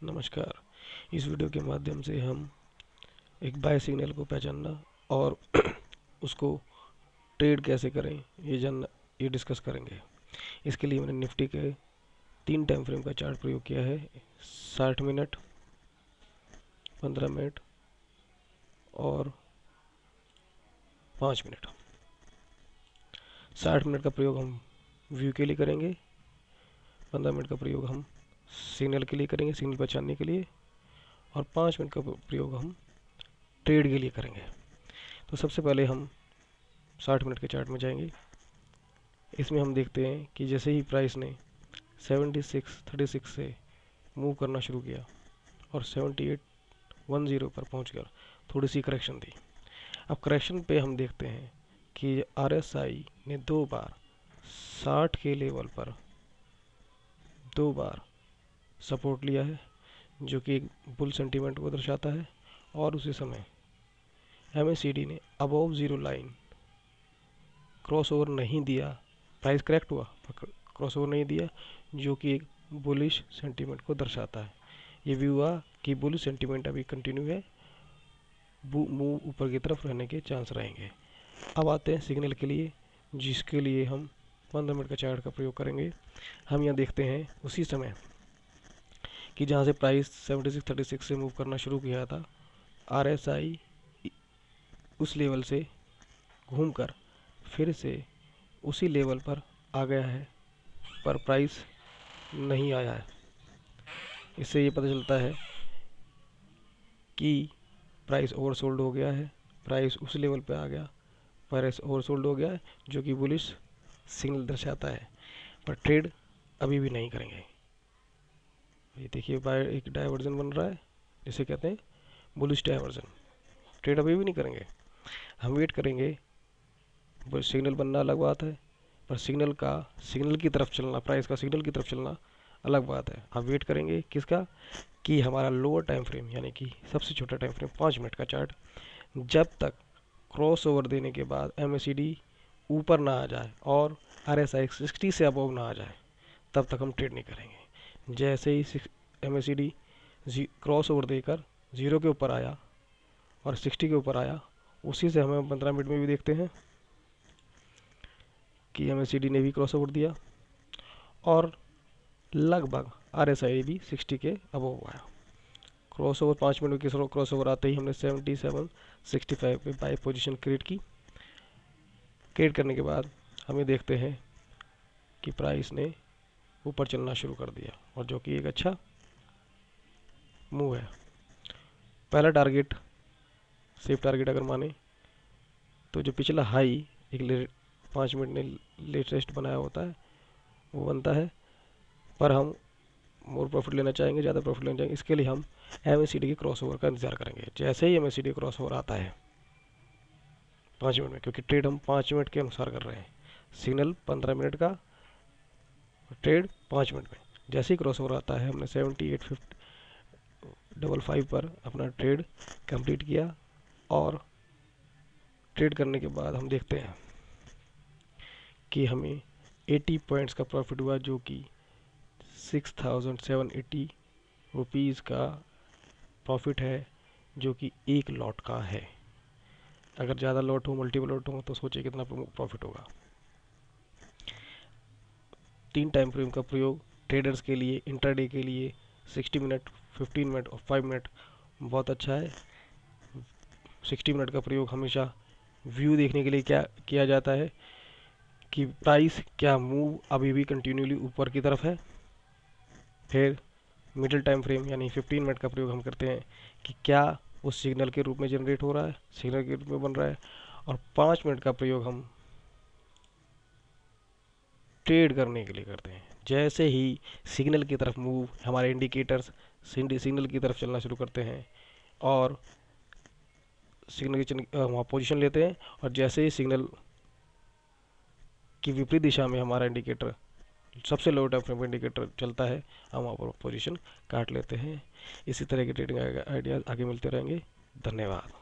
नमस्कार। इस वीडियो के माध्यम से हम एक बाय सिग्नल को पहचानना और उसको ट्रेड कैसे करें ये डिस्कस करेंगे। इसके लिए मैंने निफ्टी के 3 टाइम फ्रेम का चार्ट प्रयोग किया है, 60 मिनट, 15 मिनट और 5 मिनट। 60 मिनट का प्रयोग हम व्यू के लिए करेंगे, 15 मिनट का प्रयोग हम सिग्नल के लिए करेंगे, सिग्नल पहचानने के लिए, और 5 मिनट का प्रयोग हम ट्रेड के लिए करेंगे। तो सबसे पहले हम 60 मिनट के चार्ट में जाएंगे। इसमें हम देखते हैं कि जैसे ही प्राइस ने 76.36 से मूव करना शुरू किया और 78.10 पर पहुंचकर थोड़ी सी करेक्शन दी। अब करेक्शन पे हम देखते हैं कि RSI ने 2 बार 60 के लेवल पर 2 बार सपोर्ट लिया है, जो कि एक बुल सेंटीमेंट को दर्शाता है। और उसी समय MACD ने above zero line cross over नहीं दिया, प्राइस करेक्ट हुआ क्रॉस ओवर नहीं दिया, जो कि एक बुलिश सेंटीमेंट को दर्शाता है। ये भी हुआ कि बुलिश सेंटीमेंट अभी कंटिन्यू है, मूव ऊपर की तरफ रहने के चांस रहेंगे। अब आते हैं सिग्नल के लिए, जिसके लिए हम 15 मिनट का चार्ट का प्रयोग करेंगे। हम यहाँ देखते हैं उसी समय कि जहाँ से प्राइस 76.36 से मूव करना शुरू किया था, RSI उस लेवल से घूमकर फिर से उसी लेवल पर आ गया है, पर प्राइस नहीं आया है। इससे ये पता चलता है कि प्राइस ओवरसोल्ड हो गया है। प्राइस उस लेवल पे आ गया, प्राइस ओवरसोल्ड हो गया है, जो कि बुलिश सिग्नल दर्शाता है। पर ट्रेड अभी भी नहीं करेंगे। ये देखिए, बाय एक डायवर्जन बन रहा है, जिसे कहते हैं बुलिश डायवर्जन। ट्रेड अभी भी नहीं करेंगे, हम वेट करेंगे। सिग्नल बनना अलग बात है, पर सिग्नल की तरफ चलना, प्राइस का सिग्नल की तरफ चलना अलग बात है। हम वेट करेंगे किसका, कि हमारा लोअर टाइम फ्रेम यानी कि सबसे छोटा टाइम फ्रेम 5 मिनट का चार्ट जब तक क्रॉस ओवर देने के बाद MACD ऊपर ना आ जाए और RSI 60 से अबव ना आ जाए, तब तक हम ट्रेड नहीं करेंगे। जैसे ही MACD क्रॉस ओवर देकर 0 के ऊपर आया और 60 के ऊपर आया, उसी से हमें 15 मिनट में भी देखते हैं कि MACD ने भी क्रॉस ओवर दिया और लगभग RSI भी 60 के अबव आया। क्रॉस ओवर 5 मिनट की क्रॉस ओवर आते ही हमने 77.65 पे बाय पोजीशन क्रिएट की। क्रिएट करने के बाद हमें देखते हैं कि प्राइस ने ऊपर चलना शुरू कर दिया, और जो कि एक अच्छा मूव है। पहला टारगेट, सेफ टारगेट अगर माने तो जो पिछला हाई एक 5 मिनट ने लेटेस्ट बनाया होता है, वो बनता है। पर हम मोर प्रॉफिट लेना चाहेंगे, ज़्यादा प्रॉफिट लेना चाहेंगे, इसके लिए हम MACD के क्रॉस ओवर का इंतजार करेंगे। जैसे ही MACD क्रॉस ओवर आता है 5 मिनट में, क्योंकि ट्रेड हम 5 मिनट के अनुसार कर रहे हैं, सिग्नल 15 मिनट का, ट्रेड 5 मिनट में। जैसे ही क्रॉस ओवर आता है, हमने 78.55 पर अपना ट्रेड कंप्लीट किया, और ट्रेड करने के बाद हम देखते हैं कि हमें 80 पॉइंट्स का प्रॉफिट हुआ, जो कि 6,780 रुपीज़ का प्रॉफिट है, जो कि एक लॉट का है। अगर ज़्यादा लॉट हो, मल्टीपल लॉट हो, तो सोचिए कितना प्रॉफिट होगा। 3 टाइम फ्रेम का प्रयोग ट्रेडर्स के लिए, इंट्राडे के लिए 60 मिनट, 15 मिनट और 5 मिनट बहुत अच्छा है। 60 मिनट का प्रयोग हमेशा व्यू देखने के लिए क्या किया जाता है कि प्राइस क्या मूव अभी भी कंटिन्यूली ऊपर की तरफ है। फिर मिडिल टाइम फ्रेम यानी 15 मिनट का प्रयोग हम करते हैं कि क्या वो सिग्नल के रूप में जनरेट हो रहा है, सिग्नल के रूप में बन रहा है। और 5 मिनट का प्रयोग हम ट्रेड करने के लिए करते हैं। जैसे ही सिग्नल की तरफ मूव, हमारे इंडिकेटर्स सिग्नल की तरफ चलना शुरू करते हैं और सिग्नल की वहाँ पोजीशन लेते हैं, और जैसे ही सिग्नल की विपरीत दिशा में हमारा इंडिकेटर, सबसे लो टाइम फ्रेम इंडिकेटर चलता है, हम वहाँ पर पोजीशन काट लेते हैं। इसी तरह के ट्रेडिंग आइडियाज आगे मिलते रहेंगे। धन्यवाद।